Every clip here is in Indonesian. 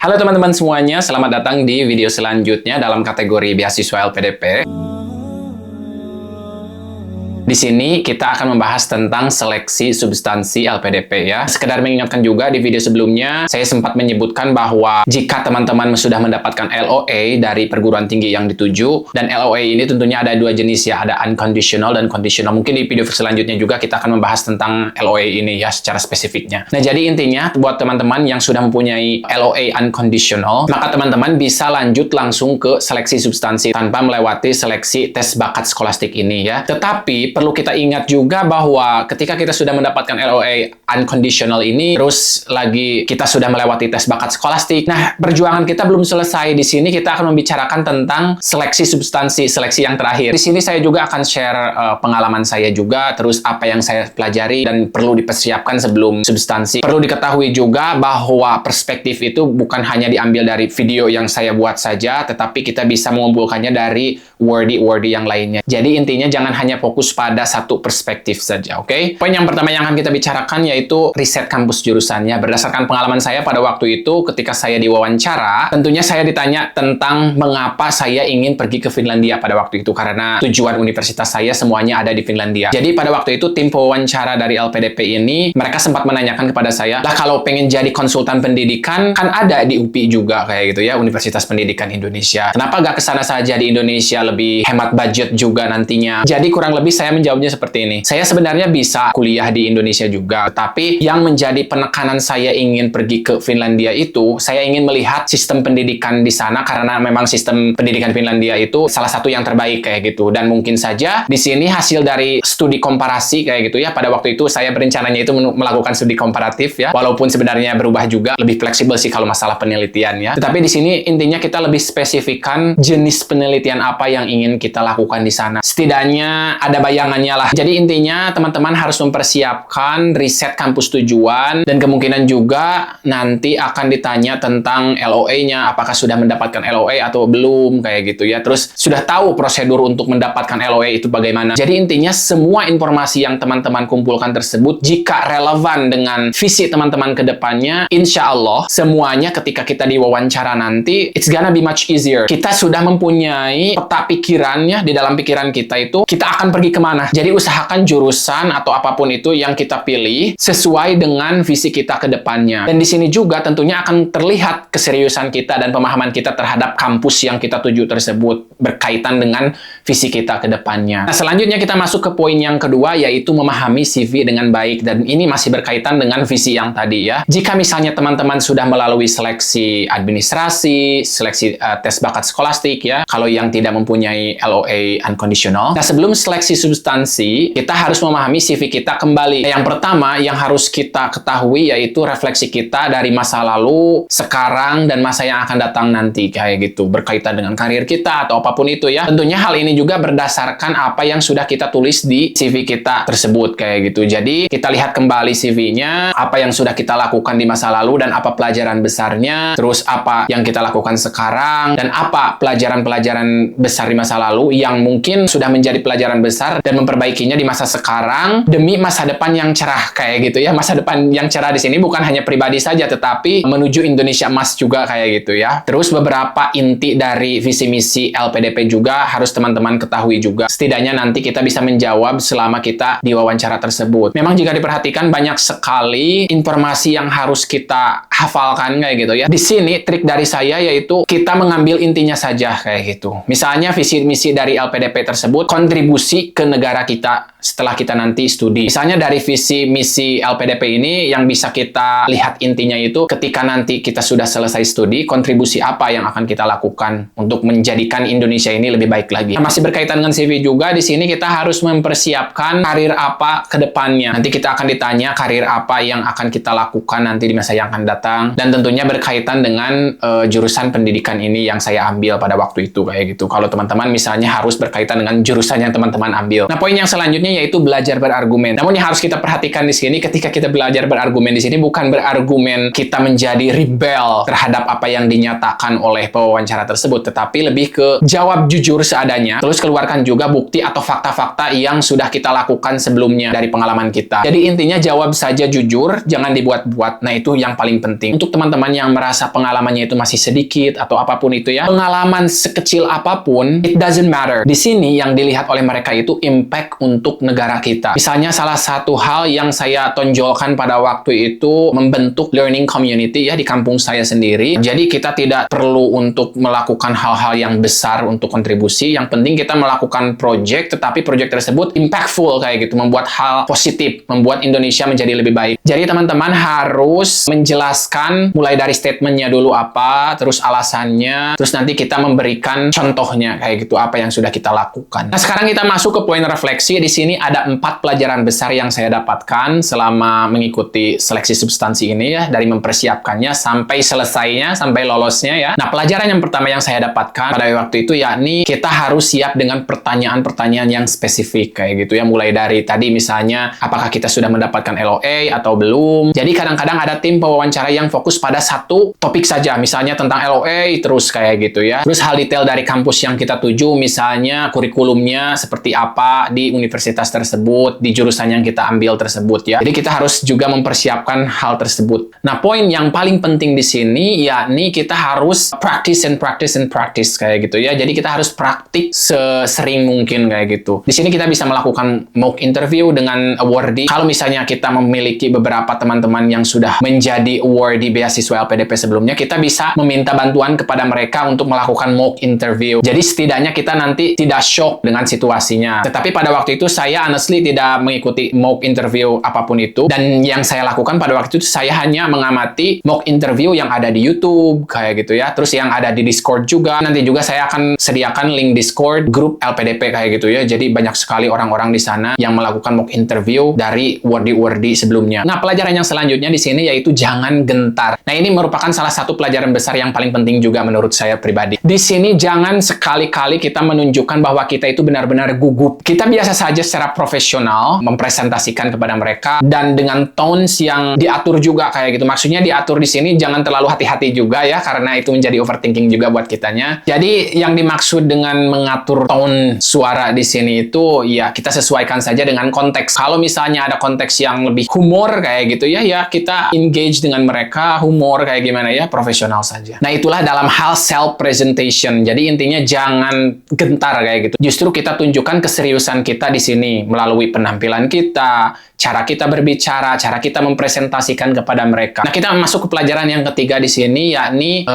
Halo teman-teman semuanya, selamat datang di video selanjutnya dalam kategori beasiswa LPDP. Di sini kita akan membahas tentang seleksi substansi LPDP ya. Sekedar mengingatkan juga di video sebelumnya, saya sempat menyebutkan bahwa jika teman-teman sudah mendapatkan LOA dari perguruan tinggi yang dituju, dan LOA ini tentunya ada dua jenis ya, ada unconditional dan conditional. Mungkin di video selanjutnya juga kita akan membahas tentang LOA ini ya secara spesifiknya. Nah, jadi intinya buat teman-teman yang sudah mempunyai LOA unconditional, maka teman-teman bisa lanjut langsung ke seleksi substansi tanpa melewati seleksi tes bakat skolastik ini ya. Tetapi perlu kita ingat juga bahwa ketika kita sudah mendapatkan LOA unconditional ini, terus lagi kita sudah melewati tes bakat skolastik. Nah, perjuangan kita belum selesai. Di sini kita akan membicarakan tentang seleksi substansi, seleksi yang terakhir. Di sini saya juga akan share pengalaman saya juga, terus apa yang saya pelajari dan perlu dipersiapkan sebelum substansi. Perlu diketahui juga bahwa perspektif itu bukan hanya diambil dari video yang saya buat saja, tetapi kita bisa mengumpulkannya dari wordy yang lainnya. Jadi intinya jangan hanya fokus pada satu perspektif saja, oke? Poin yang pertama yang akan kita bicarakan yaitu riset kampus jurusannya. Berdasarkan pengalaman saya pada waktu itu, ketika saya diwawancara, tentunya saya ditanya tentang mengapa saya ingin pergi ke Finlandia pada waktu itu, karena tujuan universitas saya semuanya ada di Finlandia. Jadi pada waktu itu tim pewawancara dari LPDP ini, mereka sempat menanyakan kepada saya, lah kalau pengen jadi konsultan pendidikan, kan ada di UPI juga kayak gitu ya, Universitas Pendidikan Indonesia. Kenapa nggak kesana saja di Indonesia, lebih hemat budget juga nantinya? Jadi kurang lebih saya menjawabnya seperti ini. Saya sebenarnya bisa kuliah di Indonesia juga, tapi yang menjadi penekanan saya ingin pergi ke Finlandia itu, saya ingin melihat sistem pendidikan di sana, karena memang sistem pendidikan Finlandia itu salah satu yang terbaik kayak gitu. Dan mungkin saja di sini hasil dari studi komparasi kayak gitu ya. Pada waktu itu saya berencananya itu melakukan studi komparatif ya, walaupun sebenarnya berubah juga, lebih fleksibel sih kalau masalah penelitian ya. Tetapi di sini intinya kita lebih spesifikkan jenis penelitian apa yang ingin kita lakukan di sana. Setidaknya ada bayangannya lah. Jadi intinya teman-teman harus mempersiapkan riset kampus tujuan, dan kemungkinan juga nanti akan ditanya tentang LOA-nya, apakah sudah mendapatkan LOA atau belum kayak gitu ya. Terus sudah tahu prosedur untuk mendapatkan LOA itu bagaimana. Jadi intinya semua informasi yang teman-teman kumpulkan tersebut, jika relevan dengan visi teman-teman ke depannya, insya Allah semuanya ketika kita diwawancara nanti, it's gonna be much easier. Kita sudah mempunyai peta pikirannya di dalam pikiran kita itu, kita akan pergi kemana. Jadi usahakan jurusan atau apapun itu yang kita pilih sesuai dengan visi kita ke depannya. Dan di sini juga tentunya akan terlihat keseriusan kita dan pemahaman kita terhadap kampus yang kita tuju tersebut berkaitan dengan visi kita ke depannya. Nah, selanjutnya kita masuk ke poin yang kedua, yaitu memahami CV dengan baik. Dan ini masih berkaitan dengan visi yang tadi ya. Jika misalnya teman-teman sudah melalui seleksi administrasi, seleksi tes bakat skolastik ya, kalau yang tidak mempunyai LOA unconditional. Nah, sebelum seleksi substansi, kita harus memahami CV kita kembali. Yang pertama yang harus kita ketahui yaitu refleksi kita dari masa lalu, sekarang, dan masa yang akan datang nanti kayak gitu, berkaitan dengan karir kita atau apapun itu ya. Tentunya hal ini juga berdasarkan apa yang sudah kita tulis di CV kita tersebut kayak gitu. Jadi kita lihat kembali CV-nya, apa yang sudah kita lakukan di masa lalu dan apa pelajaran besarnya, terus apa yang kita lakukan sekarang, dan apa pelajaran-pelajaran besar di masa lalu yang mungkin sudah menjadi pelajaran besar dan memperbaikinya di masa sekarang demi masa depan yang cerah kayak gitu ya. Masa depan yang cerah di sini bukan hanya pribadi saja, tetapi menuju Indonesia emas juga kayak gitu ya. Terus beberapa inti dari visi misi LPDP juga harus teman-teman ketahui juga. Setidaknya nanti kita bisa menjawab selama kita di wawancara tersebut. Memang jika diperhatikan banyak sekali informasi yang harus kita hafalkan kayak gitu ya. Di sini trik dari saya yaitu kita mengambil intinya saja kayak gitu. Misalnya visi misi dari LPDP tersebut kontribusi ke negara kita setelah kita nanti studi. Misalnya dari visi misi LPDP ini yang bisa kita lihat intinya itu ketika nanti kita sudah selesai studi, kontribusi apa yang akan kita lakukan untuk menjadikan Indonesia ini lebih baik lagi. Nah, masih berkaitan dengan CV juga, di sini kita harus mempersiapkan karir apa ke depannya. Nanti kita akan ditanya karir apa yang akan kita lakukan nanti di masa yang akan datang, dan tentunya berkaitan dengan jurusan pendidikan ini yang saya ambil pada waktu itu kayak gitu. Kalau teman-teman misalnya harus berkaitan dengan jurusan yang teman-teman ambil. Nah, Nah, poin yang selanjutnya yaitu belajar berargumen. Namun yang harus kita perhatikan di sini, ketika kita belajar berargumen di sini bukan berargumen kita menjadi rebel terhadap apa yang dinyatakan oleh pewawancara tersebut, tetapi lebih ke jawab jujur seadanya, terus keluarkan juga bukti atau fakta-fakta yang sudah kita lakukan sebelumnya dari pengalaman kita. Jadi intinya jawab saja jujur, jangan dibuat-buat. Nah, itu yang paling penting. Untuk teman-teman yang merasa pengalamannya itu masih sedikit atau apapun itu ya, pengalaman sekecil apapun, it doesn't matter. Di sini yang dilihat oleh mereka itu impact untuk negara kita. Misalnya salah satu hal yang saya tonjolkan pada waktu itu membentuk learning community ya di kampung saya sendiri. Jadi kita tidak perlu untuk melakukan hal-hal yang besar untuk kontribusi. Yang penting kita melakukan project, tetapi project tersebut impactful kayak gitu, membuat hal positif, membuat Indonesia menjadi lebih baik. Jadi teman-teman harus menjelaskan mulai dari statementnya dulu apa, terus alasannya, terus nanti kita memberikan contohnya kayak gitu apa yang sudah kita lakukan. Nah, sekarang kita masuk ke poin refleksi. Di sini ada 4 pelajaran besar yang saya dapatkan selama mengikuti seleksi substansi ini ya, dari mempersiapkannya sampai selesainya, sampai lolosnya ya. Nah, pelajaran yang pertama yang saya dapatkan pada waktu itu yakni kita harus siap dengan pertanyaan-pertanyaan yang spesifik kayak gitu ya, mulai dari tadi misalnya apakah kita sudah mendapatkan LOA atau belum. Jadi kadang-kadang ada tim pewawancara yang fokus pada satu topik saja, misalnya tentang LOA terus kayak gitu ya. Terus hal detail dari kampus yang kita tuju, misalnya kurikulumnya seperti apa di universitas tersebut, di jurusan yang kita ambil tersebut ya. Jadi kita harus juga mempersiapkan hal tersebut. Nah, poin yang paling penting di sini yakni kita harus practice kayak gitu ya. Jadi kita harus praktik sesering mungkin kayak gitu. Di sini kita bisa melakukan mock interview dengan awardee. Kalau misalnya kita memiliki beberapa teman-teman yang sudah menjadi awardee beasiswa LPDP sebelumnya, kita bisa meminta bantuan kepada mereka untuk melakukan mock interview. Jadi setidaknya kita nanti tidak shock dengan situasinya. Tetapi pada waktu itu saya honestly tidak mengikuti mock interview apapun itu, dan yang saya lakukan pada waktu itu saya hanya mengamati mock interview yang ada di YouTube kayak gitu ya. Terus yang ada di Discord juga. Nanti juga saya akan sediakan link Discord grup LPDP kayak gitu ya. Jadi banyak sekali orang-orang di sana yang melakukan mock interview dari awardee sebelumnya. Nah, pelajaran yang selanjutnya di sini yaitu jangan gentar. Nah, ini merupakan salah satu pelajaran besar yang paling penting juga menurut saya pribadi. Di sini jangan sekali-kali kita menunjukkan bahwa kita itu benar-benar gugup. Kita biasa saja secara profesional mempresentasikan kepada mereka dan dengan tones yang diatur juga kayak gitu. Maksudnya diatur di sini jangan terlalu hati-hati juga ya, karena itu menjadi overthinking juga buat kitanya. Jadi yang dimaksud dengan mengatur tone suara di sini itu ya kita sesuaikan saja dengan konteks. Kalau misalnya ada konteks yang lebih humor kayak gitu ya, ya kita engage dengan mereka, humor kayak gimana ya, profesional saja. Nah, itulah dalam hal self presentation. Jadi intinya jangan gentar kayak gitu. Justru kita tunjukkan keseriusan kita di sini melalui penampilan kita, cara kita berbicara, cara kita mempresentasikan kepada mereka. Nah, kita masuk ke pelajaran yang ketiga di sini yakni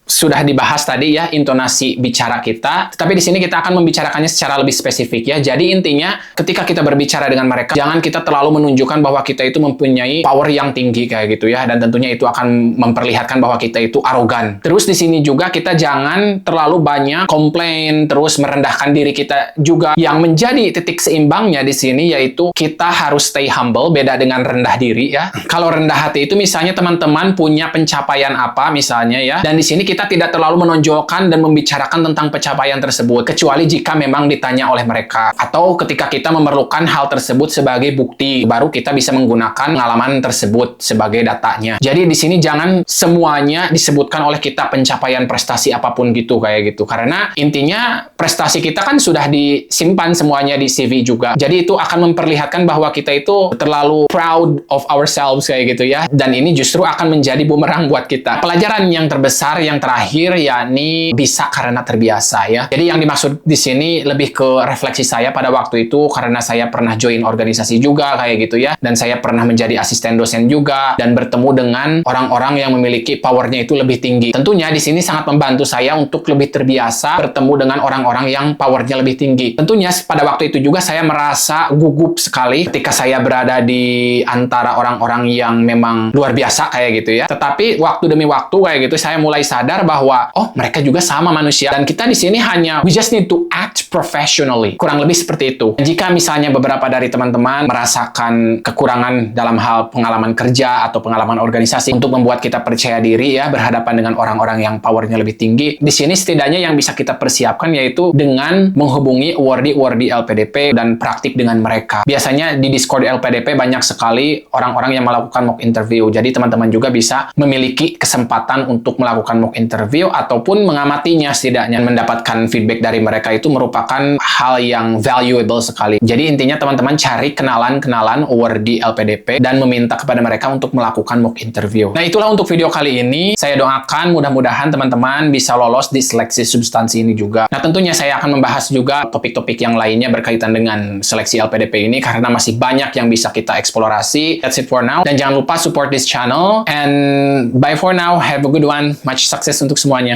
sudah dibahas tadi ya intonasi bicara kita, tetapi di sini kita akan membicarakannya secara lebih spesifik ya. Jadi intinya ketika kita berbicara dengan mereka, jangan kita terlalu menunjukkan bahwa kita itu mempunyai power yang tinggi kayak gitu ya, dan tentunya itu akan memperlihatkan bahwa kita itu arogan. Terus di sini juga kita jangan terlalu banyak komplain, terus merendahkan diri kita juga. Yang menjadi titik seimbangnya di sini yaitu kita harus stay humble, beda dengan rendah diri ya. Kalau rendah hati itu misalnya teman-teman punya pencapaian apa misalnya ya, dan di sini kita tidak terlalu menonjolkan dan membicarakan tentang pencapaian tersebut, kecuali jika memang ditanya oleh mereka. Atau ketika kita memerlukan hal tersebut sebagai bukti, baru kita bisa menggunakan pengalaman tersebut sebagai datanya. Jadi di sini jangan semuanya disebutkan oleh kita pencapaian prestasi apapun gitu, kayak gitu. Karena intinya prestasi kita kan sudah disimpan semuanya di CV juga. Jadi itu akan memperlihatkan bahwa kita itu terlalu proud of ourselves kayak gitu ya. Dan ini justru akan menjadi bumerang buat kita. Pelajaran yang terbesar yang terakhir yakni bisa karena terbiasa ya. Jadi yang dimaksud di sini lebih ke refleksi saya pada waktu itu, karena saya pernah join organisasi juga kayak gitu ya, dan saya pernah menjadi asisten dosen juga dan bertemu dengan orang-orang yang memiliki powernya itu lebih tinggi. Tentunya di sini sangat membantu saya untuk lebih terbiasa bertemu dengan orang-orang yang powernya lebih tinggi. Tentunya pada waktu itu juga saya merasa gugup sekali ketika saya berada di antara orang-orang yang memang luar biasa kayak gitu ya. Tetapi waktu demi waktu kayak gitu saya mulai sadar sadar bahwa oh mereka juga sama manusia dan kita di sini hanya we just need to act professionally. Kurang lebih seperti itu. Jika misalnya beberapa dari teman-teman merasakan kekurangan dalam hal pengalaman kerja atau pengalaman organisasi untuk membuat kita percaya diri ya berhadapan dengan orang-orang yang powernya lebih tinggi, di sini setidaknya yang bisa kita persiapkan yaitu dengan menghubungi awardee LPDP dan praktik dengan mereka. Biasanya di Discord LPDP banyak sekali orang-orang yang melakukan mock interview. Jadi teman-teman juga bisa memiliki kesempatan untuk melakukan mock interview ataupun mengamatinya, setidaknya mendapatkan feedback dari mereka itu merupakan hal yang valuable sekali. Jadi intinya teman-teman cari kenalan-kenalan awardee LPDP dan meminta kepada mereka untuk melakukan mock interview. Nah itulah untuk video kali ini. Saya doakan mudah-mudahan teman-teman bisa lolos di seleksi substansi ini juga. Nah tentunya saya akan membahas juga topik-topik yang lainnya berkaitan dengan seleksi LPDP ini karena masih banyak yang bisa kita eksplorasi. That's it for now. Dan jangan lupa support this channel. And bye for now. Have a good one. Much success untuk semuanya.